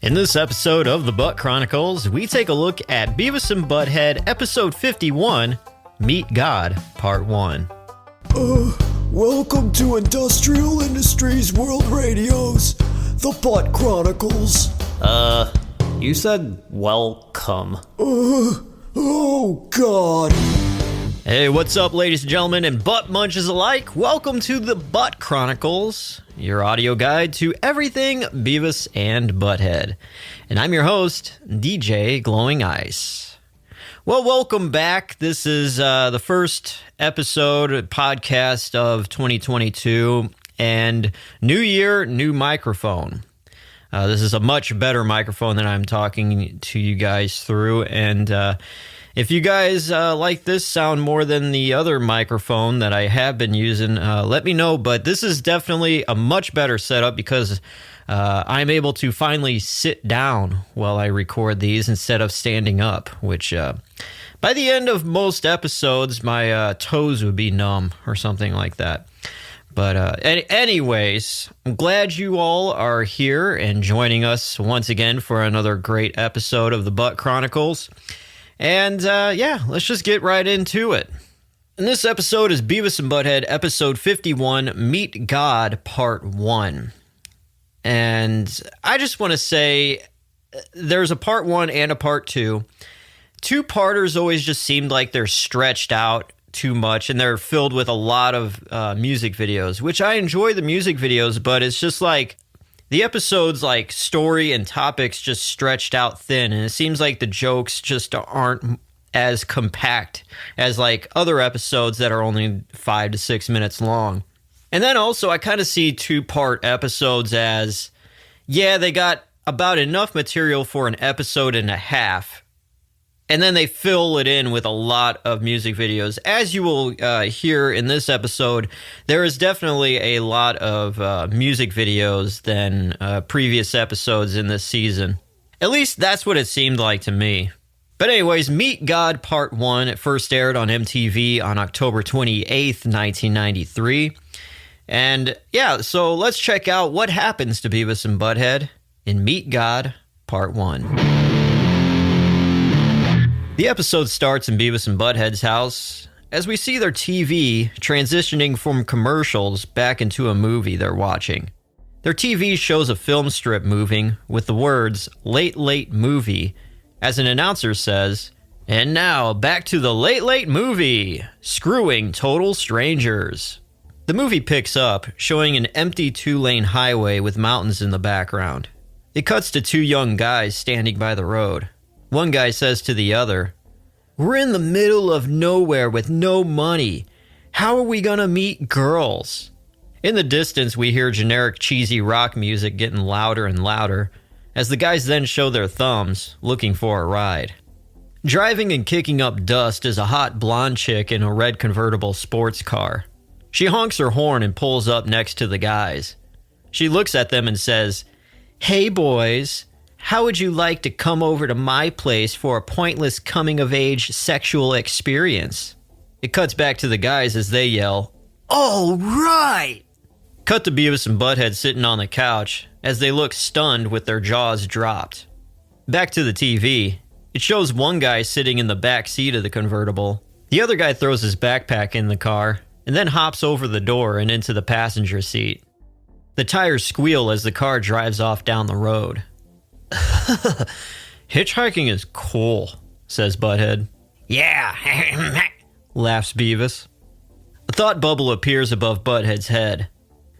In this episode of the Butt Chronicles, we take a look at Beavis and Butt-Head, episode 51, Meet God, part 1. Welcome to Industrial Industries World Radio's The Butt Chronicles. You said welcome. Oh God. Hey, what's up, ladies and gentlemen, and butt munches alike? Welcome to the Butt Chronicles, your audio guide to everything Beavis and Butt-Head. And I'm your host, DJ Glowing Ice. Well, welcome back. This is the first episode, podcast of 2022, and new year, new microphone. This is a much better microphone than I'm talking to you guys through, and if you guys like this sound more than the other microphone that I have been using, let me know. But this is definitely a much better setup because I'm able to finally sit down while I record these instead of standing up, which by the end of most episodes, my toes would be numb or something like that. But anyways, I'm glad you all are here and joining us once again for another great episode of the Butt Chronicles. And let's just get right into it. And this episode is Beavis and Butt-Head, episode 51, Meet God, part 1. And I just want to say there's a part 1 and a part 2. Two-parters always just seemed like they're stretched out too much, and they're filled with a lot of music videos, which I enjoy the music videos, but it's just like the episodes, like story and topics, just stretched out thin, and it seems like the jokes just aren't as compact as like other episodes that are only 5 to 6 minutes long. And then also I kind of see two-part episodes as, yeah, they got about enough material for an episode and a half, and then they fill it in with a lot of music videos. As you will hear in this episode, there is definitely a lot of music videos than previous episodes in this season. At least that's what it seemed like to me. But anyways, Meet God Part 1. It first aired on MTV on October 28th, 1993. And yeah, so let's check out what happens to Beavis and Butt-Head in Meet God Part 1. The episode starts in Beavis and Butt-Head's house as we see their TV transitioning from commercials back into a movie they're watching. Their TV shows a film strip moving with the words, "Late Late Movie," as an announcer says, "And now back to the Late Late Movie, screwing total strangers." The movie picks up, showing an empty 2-lane highway with mountains in the background. It cuts to two young guys standing by the road. One guy says to the other, "We're in the middle of nowhere with no money. How are we gonna meet girls?" In the distance, we hear generic cheesy rock music getting louder and louder, as the guys then show their thumbs, looking for a ride. Driving and kicking up dust is a hot blonde chick in a red convertible sports car. She honks her horn and pulls up next to the guys. She looks at them and says, "Hey boys, how would you like to come over to my place for a pointless coming-of-age sexual experience?" It cuts back to the guys as they yell, "All right!" Cut to Beavis and Butt-Head sitting on the couch as they look stunned with their jaws dropped. Back to the TV. It shows one guy sitting in the back seat of the convertible. The other guy throws his backpack in the car and then hops over the door and into the passenger seat. The tires squeal as the car drives off down the road. "Hitchhiking is cool," says Butt-Head. "Yeah," laughs Beavis. A thought bubble appears above Butt-Head's head.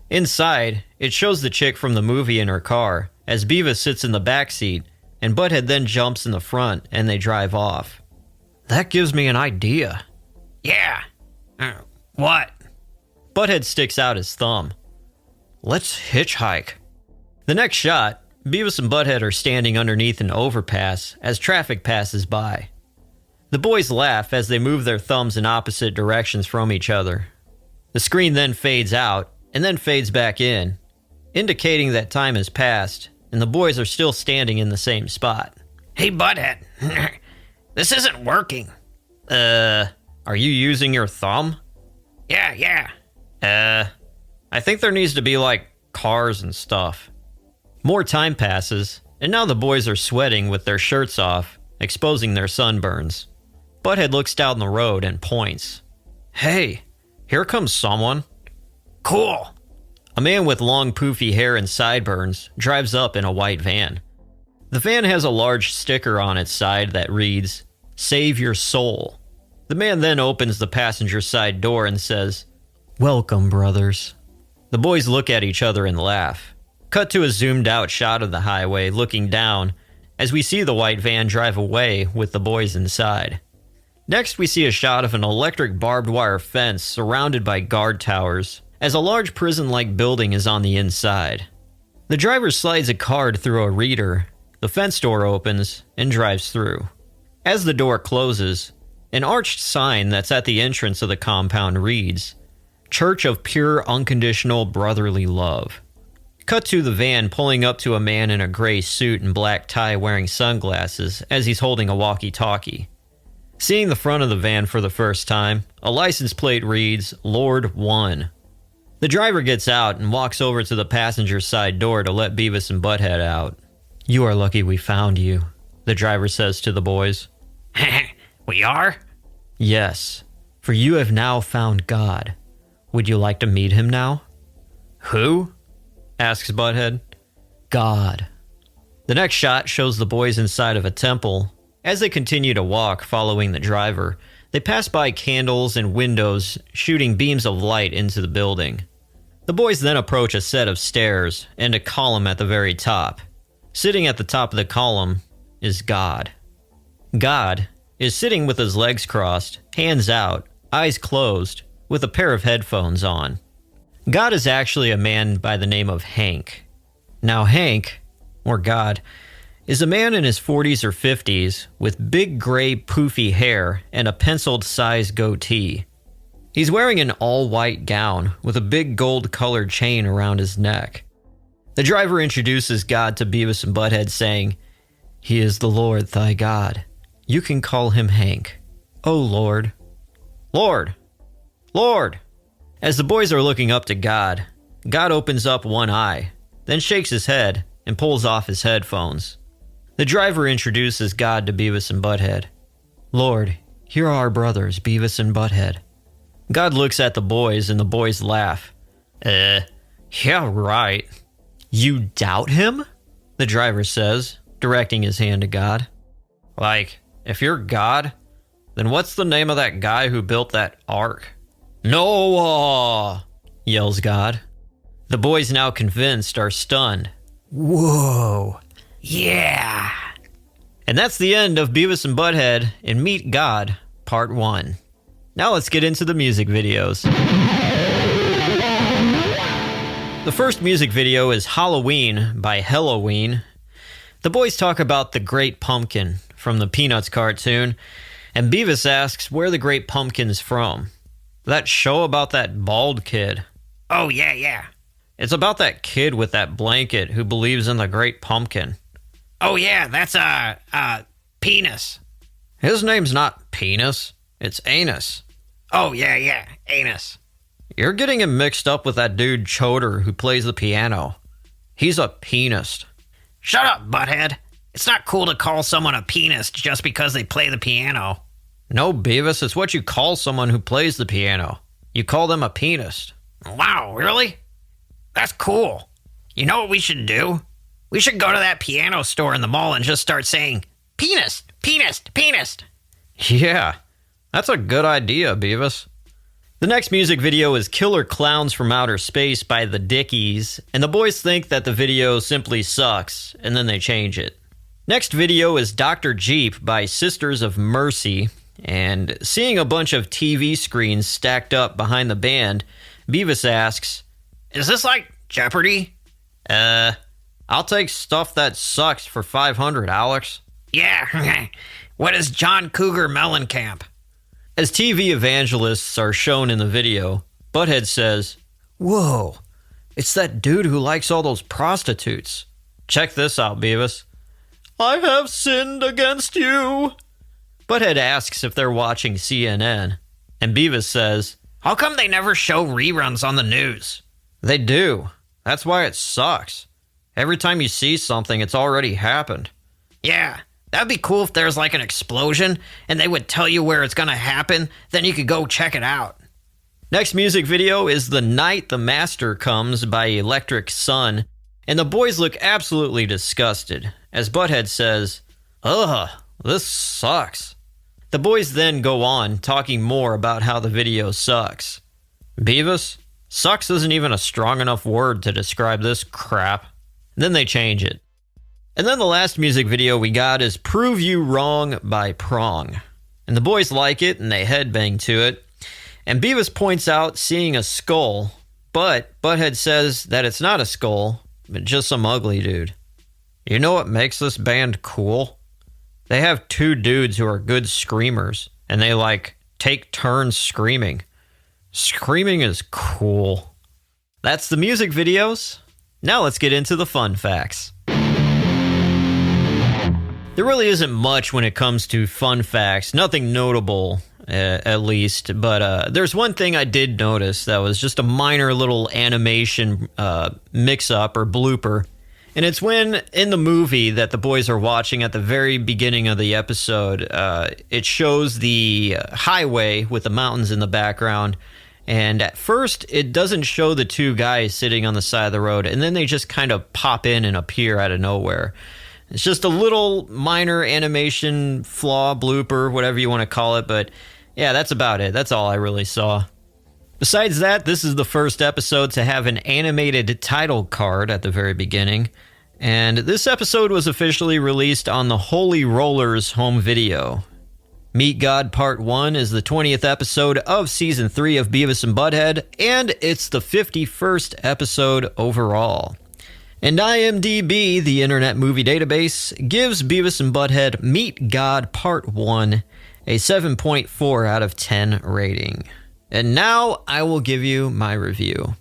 Inside, it shows the chick from the movie in her car, as Beavis sits in the back seat, and Butt-Head then jumps in the front, and they drive off. "That gives me an idea." "Yeah. What?" Butt-Head sticks out his thumb. "Let's hitchhike." The next shot, Beavis and Butt-Head are standing underneath an overpass as traffic passes by. The boys laugh as they move their thumbs in opposite directions from each other. The screen then fades out and then fades back in, indicating that time has passed and the boys are still standing in the same spot. "Hey, Butt-Head, this isn't working." Are you using your thumb?" Yeah. I think there needs to be like cars and stuff." More time passes, and now the boys are sweating with their shirts off, exposing their sunburns. Butt-Head looks down the road and points. Hey, here comes someone. Cool. A man with long poofy hair and sideburns drives up in a white van. The van has a large sticker on its side that reads, Save Your Soul. The man then opens the passenger side door and says, Welcome, brothers. The boys look at each other and laugh. Cut to a zoomed out shot of the highway looking down as we see the white van drive away with the boys inside. Next, we see a shot of an electric barbed wire fence surrounded by guard towers as a large prison-like building is on the inside. The driver slides a card through a reader, the fence door opens, and drives through. As the door closes, an arched sign that's at the entrance of the compound reads, Church of Pure Unconditional Brotherly Love. Cut to the van pulling up to a man in a gray suit and black tie wearing sunglasses as he's holding a walkie-talkie. Seeing the front of the van for the first time, a license plate reads, Lord 1. The driver gets out and walks over to the passenger side door to let Beavis and Butt-Head out. You are lucky we found you, the driver says to the boys. We are? Yes, for you have now found God. Would you like to meet him now? Who? Asks Butt-Head. God. The next shot shows the boys inside of a temple. As they continue to walk following the driver, they pass by candles and windows shooting beams of light into the building. The boys then approach a set of stairs and a column at the very top. Sitting at the top of the column is God. God is sitting with his legs crossed, hands out, eyes closed, with a pair of headphones on. God is actually a man by the name of Hank. Now Hank, or God, is a man in his 40s or 50s with big gray poofy hair and a penciled-sized goatee. He's wearing an all-white gown with a big gold-colored chain around his neck. The driver introduces God to Beavis and Butt-Head saying, He is the Lord thy God. You can call him Hank. Oh Lord. Lord! Lord! As the boys are looking up to God, God opens up one eye, then shakes his head and pulls off his headphones. The driver introduces God to Beavis and Butt-Head. Lord, here are our brothers, Beavis and Butt-Head. God looks at the boys and the boys laugh. Yeah, right. You doubt him? The driver says, directing his hand to God. Like, if you're God, then what's the name of that guy who built that ark? Noah! Yells God. The boys, now convinced, are stunned. Whoa. Yeah. And that's the end of Beavis and Butt-Head and Meet God, Part 1. Now let's get into the music videos. The first music video is Halloween by Helloween. The boys talk about the Great Pumpkin from the Peanuts cartoon, and Beavis asks where the Great Pumpkin's from. That show about that bald kid. Oh, yeah. It's about that kid with that blanket who believes in the Great Pumpkin. Oh, yeah, that's, Penis. His name's not Penis, it's Anus. Oh, yeah, Anus. You're getting him mixed up with that dude Choder who plays the piano. He's a pianist. Shut up, Butthead. It's not cool to call someone a pianist just because they play the piano. No, Beavis, it's what you call someone who plays the piano. You call them a pianist. Wow, really? That's cool. You know what we should do? We should go to that piano store in the mall and just start saying, pianist, pianist, pianist. Yeah, that's a good idea, Beavis. The next music video is Killer Clowns from Outer Space by the Dickies, and the boys think that the video simply sucks, and then they change it. Next video is Dr. Jeep by Sisters of Mercy, and seeing a bunch of TV screens stacked up behind the band, Beavis asks, Is this like Jeopardy? I'll take stuff that sucks for $500, Alex. Yeah, what is John Cougar Mellencamp? As TV evangelists are shown in the video, Butt-Head says, Whoa, it's that dude who likes all those prostitutes. Check this out, Beavis. I have sinned against you. Butt-Head asks if they're watching CNN, and Beavis says, How come they never show reruns on the news? They do. That's why it sucks. Every time you see something, it's already happened. Yeah, that'd be cool if there's like an explosion and they would tell you where it's gonna happen, then you could go check it out. Next music video is The Night the Master Comes by Electric Sun, and the boys look absolutely disgusted, as Butt-Head says, "Ugh, this sucks." The boys then go on, talking more about how the video sucks. Beavis, sucks isn't even a strong enough word to describe this crap. Then they change it. And then the last music video we got is Prove You Wrong by Prong. And the boys like it and they headbang to it. And Beavis points out seeing a skull, but Butt-Head says that it's not a skull, but just some ugly dude. You know what makes this band cool? They have two dudes who are good screamers, and they take turns screaming. Screaming is cool. That's the music videos. Now let's get into the fun facts. There really isn't much when it comes to fun facts, nothing notable at least, but there's one thing I did notice that was just a minor little animation mix-up or blooper, and it's when in the movie that the boys are watching at the very beginning of the episode, it shows the highway with the mountains in the background, and at first it doesn't show the two guys sitting on the side of the road, and then they just kind of pop in and appear out of nowhere. It's just a little minor animation flaw, blooper, whatever you want to call it, but yeah, that's about it. That's all I really saw. Besides that, this is the first episode to have an animated title card at the very beginning, and this episode was officially released on the Holy Rollers home video. Meet God Part 1 is the 20th episode of Season 3 of Beavis and Butt-Head, and it's the 51st episode overall. And IMDb, the Internet Movie Database, gives Beavis and Butt-Head Meet God Part 1 a 7.4 out of 10 rating. And now I will give you my review.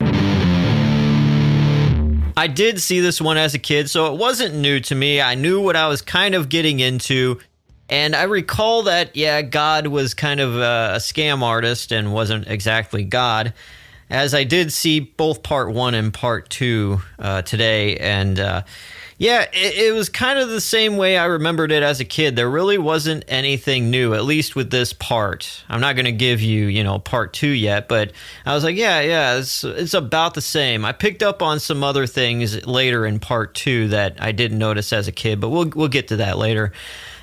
I did see this one as a kid, so it wasn't new to me. I knew what I was kind of getting into. And I recall that, yeah, God was kind of a scam artist and wasn't exactly God, as I did see both Part 1 and Part 2 today. And yeah, it was kind of the same way I remembered it as a kid. There really wasn't anything new, at least with this part. I'm not going to give you, Part 2 yet, but I was like, yeah, it's about the same. I picked up on some other things later in Part 2 that I didn't notice as a kid, but we'll get to that later.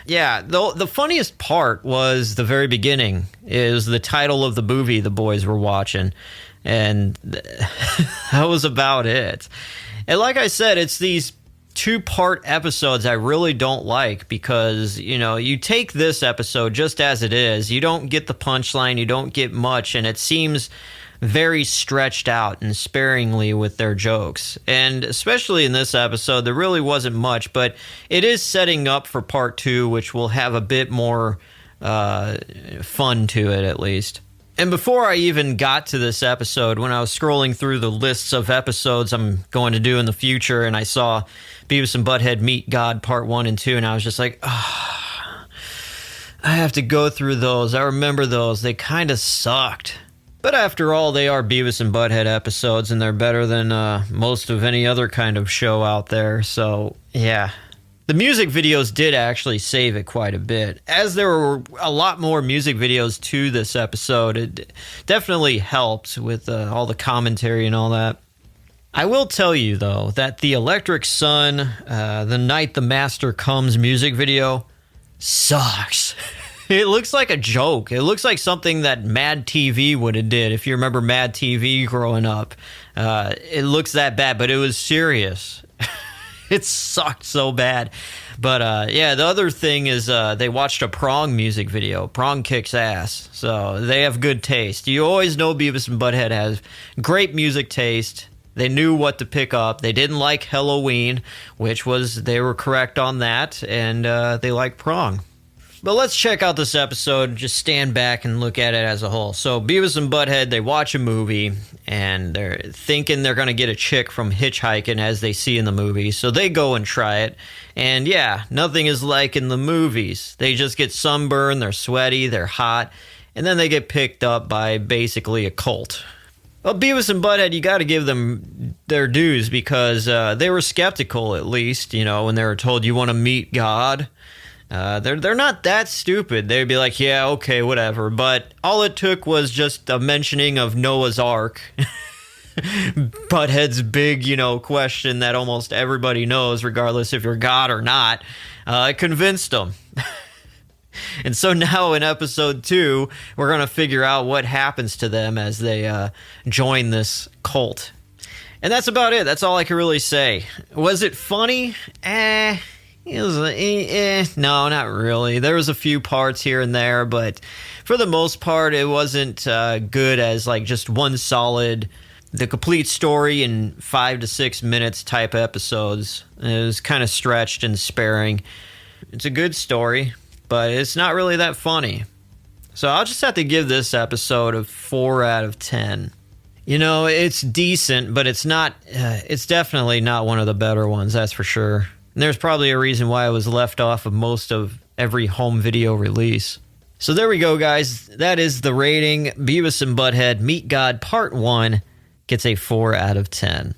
Yeah, the funniest part was the very beginning, is the title of the movie the boys were watching, and that was about it. And like I said, it's these two-part episodes I really don't like because, you take this episode just as it is, you don't get the punchline, you don't get much, and it seems very stretched out and sparingly with their jokes. And especially in this episode, there really wasn't much, but it is setting up for Part 2, which will have a bit more fun to it, at least. And before I even got to this episode, when I was scrolling through the lists of episodes I'm going to do in the future, and I saw Beavis and Butt-Head Meet God Part 1 and 2, and I was just like, I have to go through those. I remember those. They kind of sucked. But after all, they are Beavis and Butt-Head episodes, and they're better than most of any other kind of show out there. So, yeah. The music videos did actually save it quite a bit. As there were a lot more music videos to this episode, it definitely helped with all the commentary and all that. I will tell you, though, that the Electric Sun, The Night the Master Comes music video sucks. It looks like a joke. It looks like something that Mad TV would have did, if you remember Mad TV growing up. It looks that bad, but it was serious. It sucked so bad. But yeah, the other thing is they watched a Prong music video. Prong kicks ass, so they have good taste. You always know Beavis and Butt-Head has great music taste. They knew what to pick up. They didn't like Halloween, they were correct on that, and they like Prong. But let's check out this episode, just stand back and look at it as a whole. So Beavis and Butt-Head, they watch a movie, and they're thinking they're going to get a chick from hitchhiking as they see in the movie. So they go and try it. And yeah, nothing is like in the movies. They just get sunburned, they're sweaty, they're hot, and then they get picked up by basically a cult. Well, Beavis and Butt-Head, you got to give them their dues because they were skeptical, at least, when they were told you want to meet God. They're not that stupid. They'd be like, yeah, okay, whatever. But all it took was just a mentioning of Noah's Ark. Butthead's big, question that almost everybody knows, regardless if you're God or not. It convinced them. And so now in episode 2, we're going to figure out what happens to them as they join this cult. And that's about it. That's all I can really say. Was it funny? It was no, not really. There was a few parts here and there, but for the most part, it wasn't good as like just one solid, the complete story in 5 to 6 minutes type episodes. It was kind of stretched and sparing. It's a good story, but it's not really that funny. So I'll just have to give this episode a 4 out of 10. It's decent, but it's not. It's definitely not one of the better ones, that's for sure. And there's probably a reason why it was left off of most of every home video release. So there we go, guys. That is the rating. Beavis and Butt-Head Meet God Part 1 gets a 4 out of 10.